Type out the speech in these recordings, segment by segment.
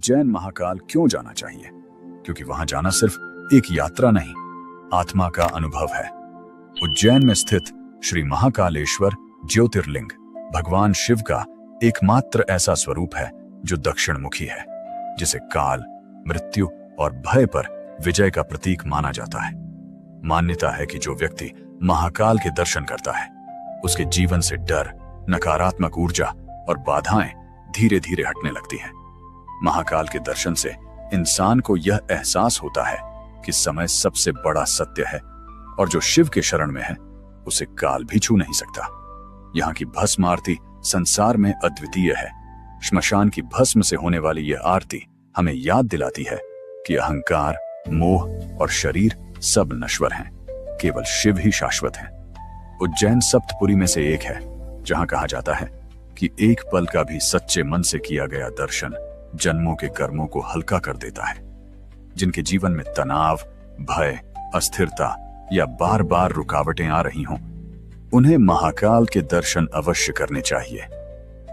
उज्जैन महाकाल क्यों जाना चाहिए? क्योंकि वहां जाना सिर्फ एक यात्रा नहीं, आत्मा का अनुभव है। उज्जैन में स्थित श्री महाकालेश्वर ज्योतिर्लिंग भगवान शिव का एकमात्र ऐसा स्वरूप है जो दक्षिण मुखी है, जिसे काल, मृत्यु और भय पर विजय का प्रतीक माना जाता है। मान्यता है कि जो व्यक्ति महाकाल के दर्शन करता है, उसके जीवन से डर, नकारात्मक ऊर्जा और बाधाएं धीरे धीरे हटने लगती हैं। महाकाल के दर्शन से इंसान को यह एहसास होता है कि समय सबसे बड़ा सत्य है और जो शिव के शरण में है उसे काल भी छू नहीं सकता। यहाँ की भस्म आरती संसार में अद्वितीय है। श्मशान की भस्म से होने वाली यह आरती हमें याद दिलाती है कि अहंकार, मोह और शरीर सब नश्वर हैं, केवल शिव ही शाश्वत है। उज्जैन सप्तपुरी में से एक है जहां कहा जाता है कि एक पल का भी सच्चे मन से किया गया दर्शन जन्मों के कर्मों को हल्का कर देता है। जिनके जीवन में तनाव, भय, अस्थिरता या बार बार रुकावटें आ रही हों, उन्हें महाकाल के दर्शन अवश्य करने चाहिए।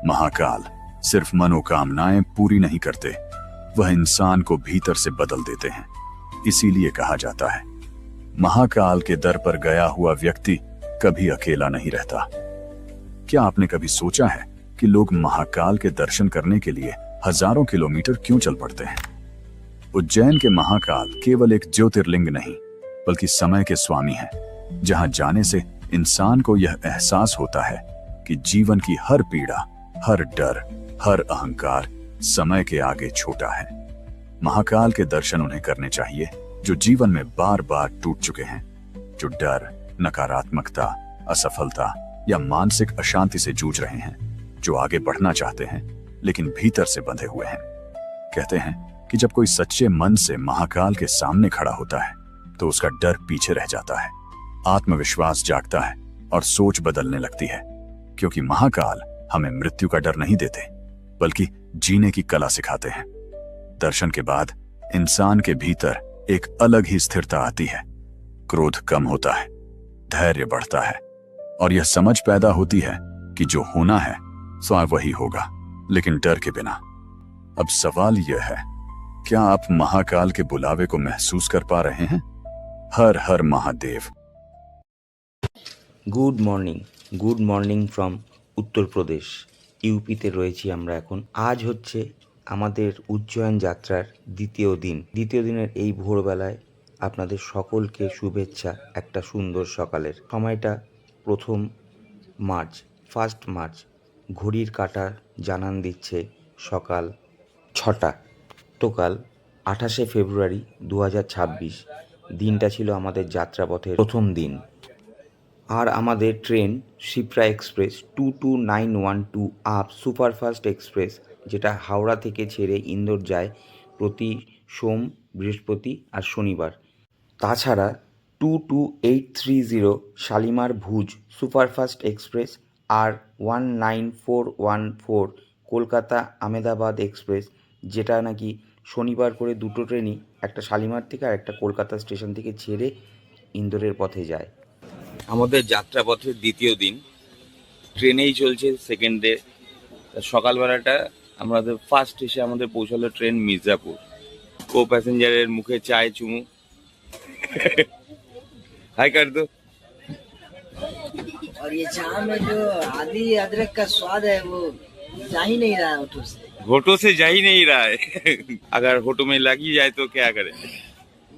महाकाल सिर्फ मनोकामनाएं पूरी नहीं करते, वह इंसान को भीतर से बदल देते हैं। इसीलिए कहा जाता है, महाकाल के दर पर गया हुआ व्यक्ति कभी अकेला नहीं रहता। क्या आपने कभी सोचा है कि लोग महाकाल के दर्शन करने के लिए हजारों किलोमीटर क्यों चल पड़ते हैं? उज्जैन के महाकाल केवल एक ज्योतिर्लिंग नहीं, बल्कि समय के स्वामी हैं, जहां जाने से इंसान को यह एहसास होता है कि जीवन की हर पीड़ा, हर डर, हर अहंकार समय के आगे छोटा है। महाकाल के दर्शन उन्हें करने चाहिए जो जीवन में बार बार टूट चुके हैं, जो डर, नकारात्मकता, असफलता या मानसिक अशांति से जूझ रहे हैं, जो आगे बढ़ना चाहते हैं लेकिन भीतर से बंधे हुए हैं। कहते हैं कि जब कोई सच्चे मन से महाकाल के सामने खड़ा होता है तो उसका डर पीछे रह जाता है, आत्मविश्वास जागता है और सोच बदलने लगती है। क्योंकि महाकाल हमें मृत्यु का डर नहीं देते, बल्कि जीने की कला सिखाते हैं। दर्शन के बाद इंसान के भीतर एक अलग ही स्थिरता आती है। क्रोध कम होता है, धैर्य बढ़ता है और यह समझ पैदा होती है कि जो होना है स्वयं वही होगा, लेकिन डर के बिना। अब सवाल यह है, क्या आप महाकाल के बुलावे को महसूस कर पा रहे हैं? हर हर Mahadev. Good morning from Uttar Pradesh, ইউপিতে রয়েছি আমরা এখন। আজ হচ্ছে আমাদের উজ্জয়ন যাত্রার দ্বিতীয় দিনের এই ভোরবেলায় আপনাদের সকলকে শুভেচ্ছা একটা সুন্দর সকালের। সময়টা 1 মার্চ, ঘড়ির কাঁটা জানান দিচ্ছে সকাল 6টা। গতকাল 28শে ফেব্রুয়ারি 2026 দিনটা ছিল আমাদের যাত্রাপথের প্রথম দিন। আর আমাদের train Shipra express 22912 up superfast express, যেটা হাওড়া থেকে ছেড়ে ইন্দোর যায় প্রতি সোম, বৃহস্পতি আর শনিবার। তাছাড়া 22830 শালিমার ভুজ সুপারফাস্ট এক্সপ্রেস আর 19414 কলকাতা আমেদাবাদ এক্সপ্রেস, যেটা নাকি শনিবার করে দুটো ট্রেনই, একটা শালিমার থেকে আর একটা কলকাতা স্টেশন থেকে ছেড়ে ইন্দোরের পথে যায়। আমাদের যাত্রাপথের দ্বিতীয় দিন, ট্রেনেই চলছে সেকেন্ড ডে। সকালবেলাটা আমাদের ফার্স্ট এসে আমাদের পৌঁছালো ট্রেন মির্জাপুর। কো প্যাসেঞ্জারের মুখে চায় চুমু। हाय कर दो। और ये चाय में जो आदि अदरक का स्वाद है वो जा ही नहीं रहा है होठों से। होठों से जा ही नहीं रहा है। अगर होठों में लगी जाए तो क्या करे?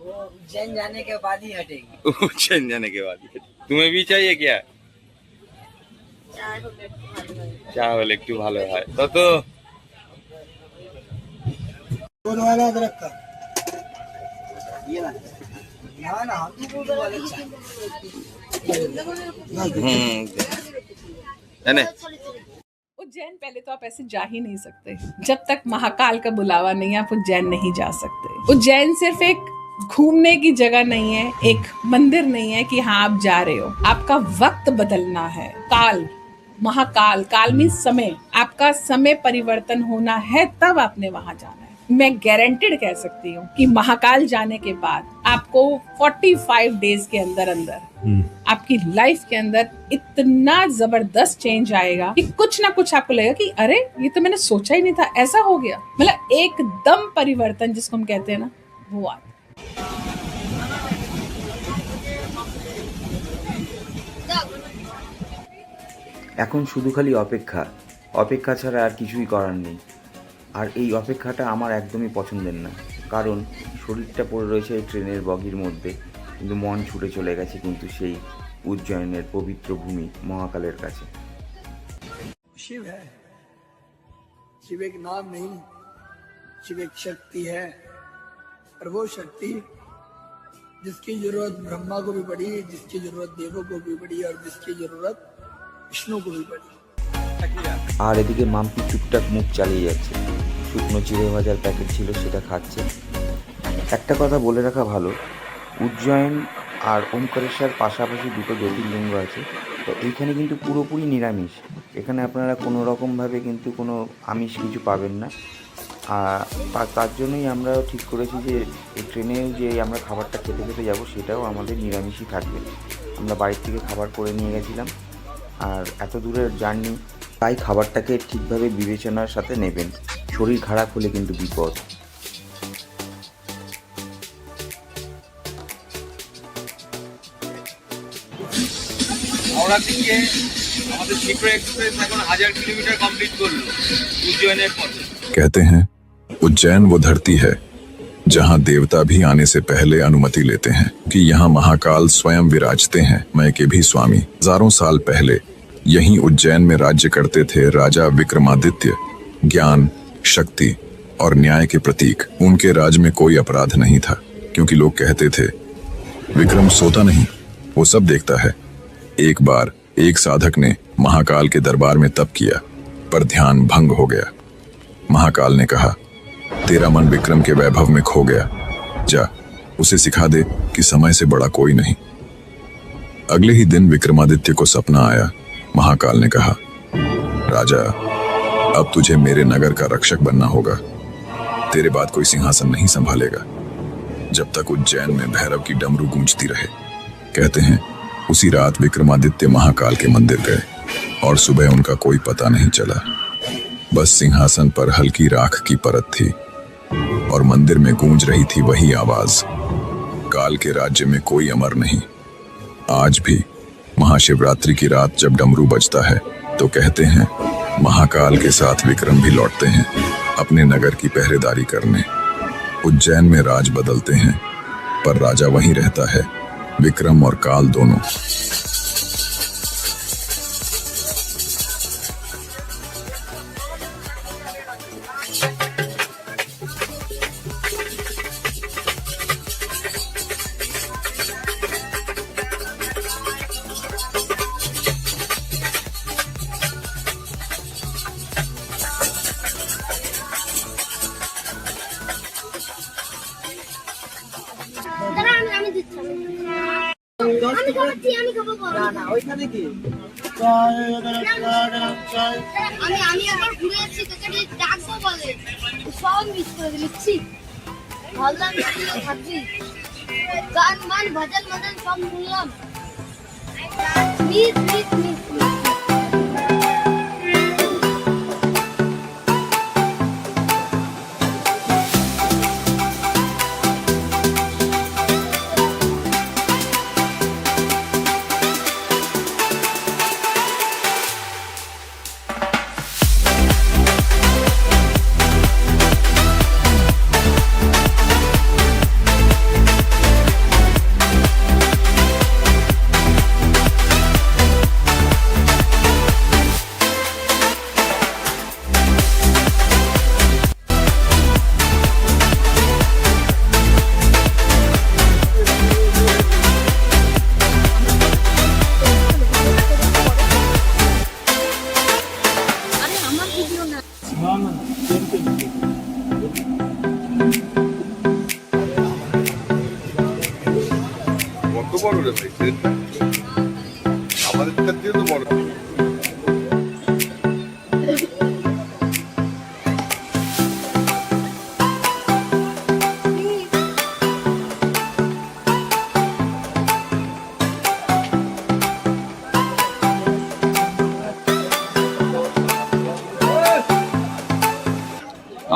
वो उज्जैन जाने के बाद ही हटेगी। उज्जैन जाने के बाद ही। तुम्हें भी चाहिए क्या? চা হলে একটু ভালো হয়। তো दूध वाला अदरक का ये ना ना हम तो दूध वाले चाय। उज्जैन पहले तो आप ऐसे जा ही नहीं सकते जब तक महाकाल का बुलावा नहीं है। आप उज्जैन नहीं जा सकते। उज्जैन सिर्फ एक घूमने की जगह नहीं है, एक मंदिर नहीं है कि हाँ आप जा रहे हो। आपका वक्त बदलना है। काल, महाकाल, काल मीन्स समय, आपका समय परिवर्तन होना है, तब आपने वहां जाना है। मैं गारंटेड कह सकती हूँ कि महाकाल जाने के बाद आपको 45 डेज के अंदर अंदर आपकी लाइफ के अंदर इतना जबरदस्त चेंज आएगा कि कुछ ना कुछ आपको लगेगा कि अरे ये तो मैंने सोचा ही नहीं था, ऐसा हो गया। मतलब एकदम परिवर्तन जिसको हम कहते हैं ना, वो आता। এখন শুধু খালি অপেক্ষা, অপেক্ষা ছাড়া আর কিছুই করার নেই। আর এই অপেক্ষাটা আমার একদমই পছন্দের না, কারণ শরীরটা পড়ে রয়েছে এই ট্রেনের বগির মধ্যে, কিন্তু মন ছুটে চলে গেছে কিন্তু সেই উজ্জয়নের পবিত্র ভূমি মহাকালের কাছে। शिव है, शिव एक नाम नहीं, शिव एक शक्ति है। और वो शक्ति जिसकी जरूरत ब्रह्मा को भी पड़ी, जिसकी जरूरत देवों को भी पड़ी, और जिसकी जरूरत विष्णु को भी पड़ी। আর এদিকে মাম্পি টুকটাক মুখ চালিয়ে যাচ্ছে, শুকনো চিড়ে ভাজার প্যাকেট ছিল সেটা খাচ্ছে। একটা কথা বলে রাখা ভালো, উজ্জয়ন আর ওমকারেশ্বর পাশাপাশি দুটো জ্যোতির্লিঙ্গ আছে, তো এইখানে কিন্তু পুরোপুরি নিরামিষ। এখানে আপনারা কোনো রকমভাবে কিন্তু কোনো আমিষ কিছু পাবেন না। আর তার জন্যই আমরা ঠিক করেছি যে এই ট্রেনেও যে আমরা খাবারটা খেতে খেতে যাব সেটাও আমাদের নিরামিষই থাকবে। আমরা বাড়ির থেকে খাবার করে নিয়ে গেছিলাম, আর এত দূরের জার্নি, তাই খাবারটাকে ঠিকভাবে বিবেচনার সাথে নেবেন, শরীর খারাপ হলে কিন্তু বিপদ। হাওড়া থেকে আমাদের শিপ্রা এক্সপ্রেস এখন 1000 কিলোমিটার কমপ্লিট করলো উজ্জয়নের পথে। कहते हैं उज्जैन वो धरती है जहां देवता भी आने से पहले अनुमति लेते हैं कि यहाँ महाकाल स्वयं विराजते हैं। मैं के भी स्वामी हजारों साल पहले यहीं उज्जैन में राज्य करते थे राजा विक्रमादित्य। ज्ञान, शक्ति और न्याय के प्रतीक। उनके राज में कोई अपराध नहीं था, क्योंकि लोग कहते थे विक्रम सोता नहीं, वो सब देखता है। एक बार एक साधक ने महाकाल के दरबार में तप किया, पर ध्यान भंग हो गया। महाकाल ने कहा, तेरा मन विक्रम के वैभव में खो गया, जा उसे सिखा दे कि समय से बड़ा कोई नहीं। अगले ही दिन विक्रमादित्य को सपना आया। महाकाल ने कहा, राजा अब तुझे मेरे नगर का रक्षक बनना होगा, तेरे बाद कोई सिंहासन नहीं संभालेगा जब तक उज्जैन में भैरव की डमरू गूंजती रहे। कहते हैं उसी रात विक्रमादित्य महाकाल के मंदिर गए और सुबह उनका कोई पता नहीं चला। बस सिंहासन पर हल्की राख की परत थी और मंदिर में गूंज रही थी वही आवाज, काल के राज्य में कोई अमर नहीं। आज भी महाशिवरात्रि की रात जब डमरू बजता है तो कहते हैं महाकाल के साथ विक्रम भी लौटते हैं अपने नगर की पहरेदारी करने। उज्जैन में राज बदलते हैं पर राजा वहीं रहता है, विक्रम और काल दोनों। আমি আবার ঘুরে যাচ্ছি, তোকে ডাকবো বলে সব মিস করে দিচ্ছি। ভাবলাম ভাবছি গান মান ভজন মদন সব শুনলাম, মিস মিস মিস কত বড় রে ভাই ট্রেনটা, আমাদের থেকে তো বড়।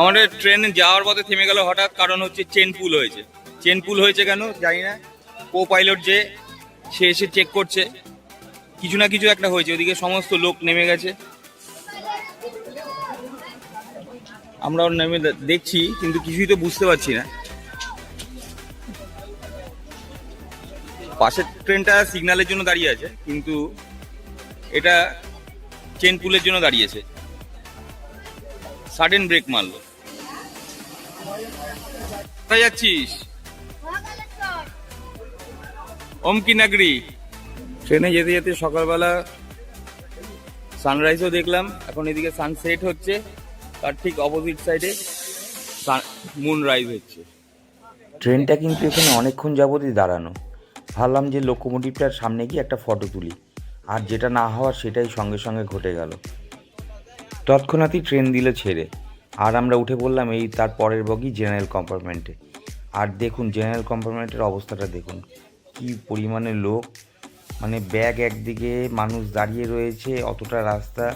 আমাদের ট্রেন যাওয়ার পথে থেমে গেল হঠাৎ, কারণ হচ্ছে চেন পুল হয়েছে। চেন পুল হয়েছে কেন জানি না, কো পাইলট যে সে এসে চেক করছে, কিছু না কিছু একটা হয়েছে, ওদিকে সমস্ত লোক নেমে গেছে। আমরাও নেমে দেখছি কিন্তু কিছুই তো বুঝতে পারছি না। পাশের ট্রেনটা সিগন্যালের জন্য দাঁড়িয়ে আছে, কিন্তু এটা চেন পুলের জন্য দাঁড়িয়েছে। সাডেন ব্রেক মারলো। কোথায় যাচ্ছিস? ওমকি নাগরি। ট্রেনে যেতে যেতে সকালবেলা সানরাইজও দেখলাম, এখন এদিকে সানসেট হচ্ছে, তার ঠিক অপোজিট সাইডে মুন রাইজ হচ্ছে। ট্রেনটা কিন্তু এখানে অনেকক্ষণ যাবতই দাঁড়ানো। ভাবলাম যে লোকোমোটিভটার সামনে গিয়ে একটা ফটো তুলি, আর যেটা না হওয়ার সেটাই সঙ্গে সঙ্গে ঘটে গেল। তৎক্ষণাৎই ট্রেন দিল ছেড়ে, আর আমরা উঠে পড়লাম এই তার পরের বগি জেনারেল কম্পার্টমেন্টে। আর দেখুন জেনারেল কম্পার্টমেন্টের অবস্থাটা দেখুন, কি পরিমাণে লোক, মানে ব্যাগ একদিকে, মানুষ দাঁড়িয়ে রয়েছে, অতটা রাস্তা,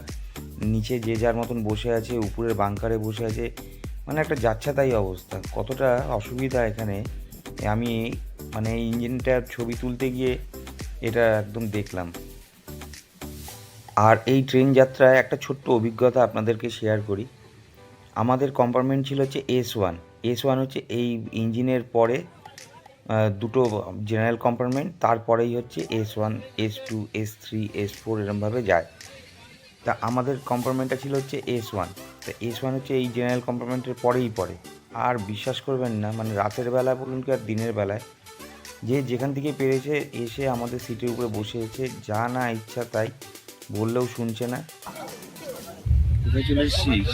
নিচে যে যার মতন বসে আছে, উপরের বাংকারে বসে আছে, মানে একটা যাচ্ছাতাই অবস্থা। কতটা অসুবিধা এখানে আমি মানে ইঞ্জিনটার ছবি তুলতে গিয়ে এটা একদম দেখলাম। আর এই ট্রেন যাত্রায় একটা ছোট্ট অভিজ্ঞতা আপনাদেরকে শেয়ার করি। আমাদের কম্পার্টমেন্ট ছিল হচ্ছে S1। S1 হচ্ছে এই ইঞ্জিনের পরে দুটো জেনারেল কম্পার্টমেন্ট, তারপরেই হচ্ছে S1, S2, S3, S4 এরমভাবে যায়। তা আমাদের কম্পার্টমেন্টটা ছিল হচ্ছে S1। তা S1 হচ্ছে এই জেনারেল কম্পার্টমেন্টের পরেই পড়ে। আর বিশ্বাস করবেন না, মানে রাতের বেলা বলুন কি আর দিনের বেলায়, যে যেখান থেকে পেরেছে এসে আমাদের সিটের উপরে বসে আছে, যা না ইচ্ছা তাই, বললেও শুনছে না। কোথায় চলে এসেছিস?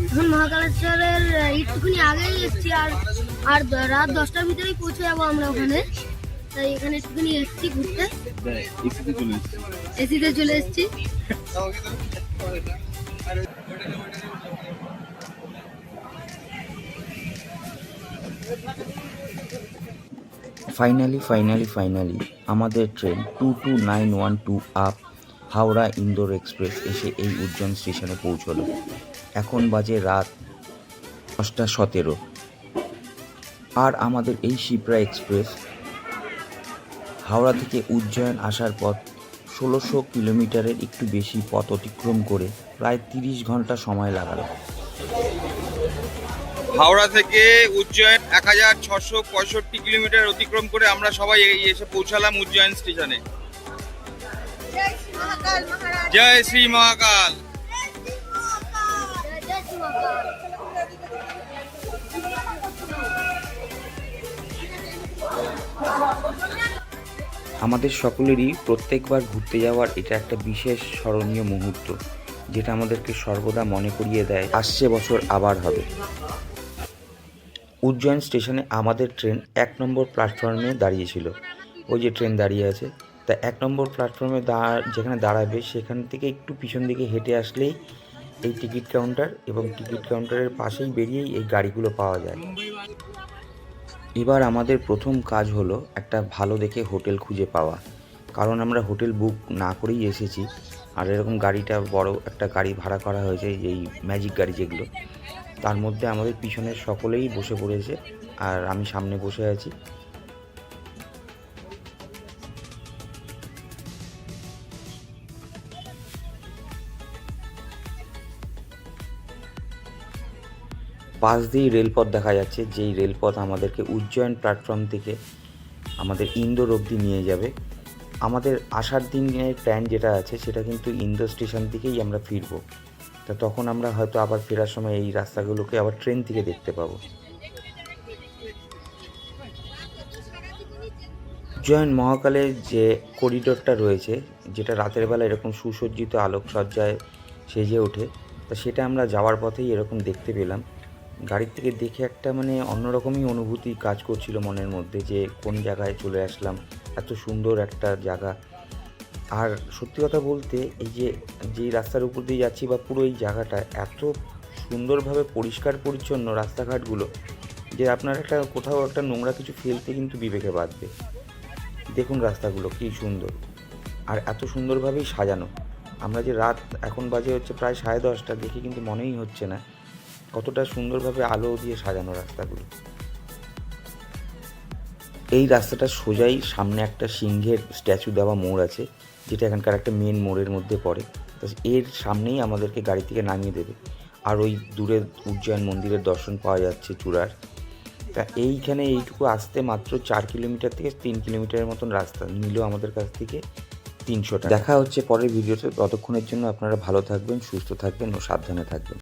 এখন মহাকালেশ্বরের একটুখানি আগেই এসেছি, আর রাত 10টার ভিতরেই পৌঁছে যাবো আমরা ওখানে। তাই এখানে একটুখানি এসেছি ঘুরতে। এসিতে চলে এসেছি। ফাইনালি আমাদের train 22912 up Howrah Indore express এসে এই উজ্জয়ন স্টেশনে পৌঁছলো। এখন বাজে রাত 10:17। আর আমাদের এই শিপ্রা এক্সপ্রেস হাওড়া থেকে উজ্জয়ন আসার পথ 1600 কিলোমিটারের একটু বেশি পথ অতিক্রম করে প্রায় 30 ঘন্টা সময় লাগালো। হাওড়া থেকে উজ্জয়ন 1665 কিলোমিটার অতিক্রম করে আমরা সবাই এসে পৌঁছালাম উজ্জয়ন স্টেশনে। জয় শ্রী মহাকাল। আমাদের সকলেরই প্রত্যেকবার ঘুরতে যাওয়ার এটা একটা বিশেষ স্মরণীয় মুহূর্ত, যেটা আমাদেরকে সর্বদা মনে করিয়ে দেয় আসছে বছর আবার হবে। উজ্জয়ন স্টেশনে আমাদের ট্রেন 1 নম্বর প্ল্যাটফর্মে দাঁড়িয়েছিল। ওই যে ট্রেন দাঁড়িয়ে আছে, তা 1 নম্বর প্ল্যাটফর্মে যেখানে দাঁড়াবে সেখান থেকে একটু পিছন দিকে হেঁটে আসলেই এই টিকিট কাউন্টার, এবং টিকিট কাউন্টারের পাশেই বেরিয়েই এই গাড়িগুলো পাওয়া যায়। এবার আমাদের প্রথম কাজ হলো একটা ভালো দেখে হোটেল খুঁজে পাওয়া, কারণ আমরা হোটেল বুক না করেই এসেছি। আর এরকম গাড়িটা বড় একটা গাড়ি ভাড়া করা হয়েছে, এই ম্যাজিক গাড়ি যেগুলো, তার মধ্যে আমাদের পিছনের সকলেই বসে পড়েছে, আর আমি সামনে বসে আছি। পাশ দিয়েই রেলপথ দেখা যাচ্ছে, যেই রেলপথ আমাদেরকে উজ্জয়ন প্ল্যাটফর্ম থেকে আমাদের ইন্দোর অবধি নিয়ে যাবে। আমাদের আসার দিনের প্ল্যান যেটা আছে সেটা কিন্তু ইন্দোর স্টেশন থেকেই আমরা ফিরবো। তা তখন আমরা হয়তো আবার ফেরার সময় এই রাস্তাগুলোকে আবার ট্রেন থেকে দেখতে পাবো। উজ্জয়ন মহাকালের যে করিডোরটা রয়েছে, যেটা রাতের বেলা এরকম সুসজ্জিত আলোকসজ্জায় সেজে ওঠে, তা সেটা আমরা যাওয়ার পথেই এরকম দেখতে পেলাম। গাড়ির থেকে দেখে একটা মানে অন্যরকমই অনুভূতি কাজ করছিল মনের মধ্যে, যে কোন জায়গায় চলে আসলাম, এত সুন্দর একটা জায়গা। আর সত্যি কথা বলতে, এই যেই রাস্তার উপর দিয়ে যাচ্ছি বা পুরো এই জায়গাটা এত সুন্দরভাবে পরিষ্কার পরিচ্ছন্ন রাস্তাঘাটগুলো, যে আপনার কোথাও একটা নোংরা কিছু ফেলতে কিন্তু বিবেকে বাঁধবে। দেখুন রাস্তাগুলো কী সুন্দর, আর এত সুন্দরভাবেই সাজানো। আমরা যে রাত এখন বাজে হচ্ছে প্রায় 10:30, দেখে কিন্তু মনেই হচ্ছে না কতটা সুন্দরভাবে আলো দিয়ে সাজানো রাস্তাগুলো। এই রাস্তাটা সোজাই সামনে একটা সিংহের স্ট্যাচু দেওয়া মোড় আছে, যেটা এখানকার একটা মেন মোড়ের মধ্যে পড়ে। তো এর সামনেই আমাদেরকে গাড়ি থেকে নামিয়ে দেবে। আর ওই দূরে উজ্জয়ন মন্দিরের দর্শন পাওয়া যাচ্ছে চূড়ার। তা এইখানে এইটুকু আসতে মাত্র 4 কিলোমিটার থেকে 3 কিলোমিটারের মতন রাস্তা নিল আমাদের কাছ থেকে 300 টাকা। দেখা হচ্ছে পরের ভিডিওতে। ততক্ষণের জন্য আপনারা ভালো থাকবেন, সুস্থ থাকবেন ও সাবধানে থাকবেন।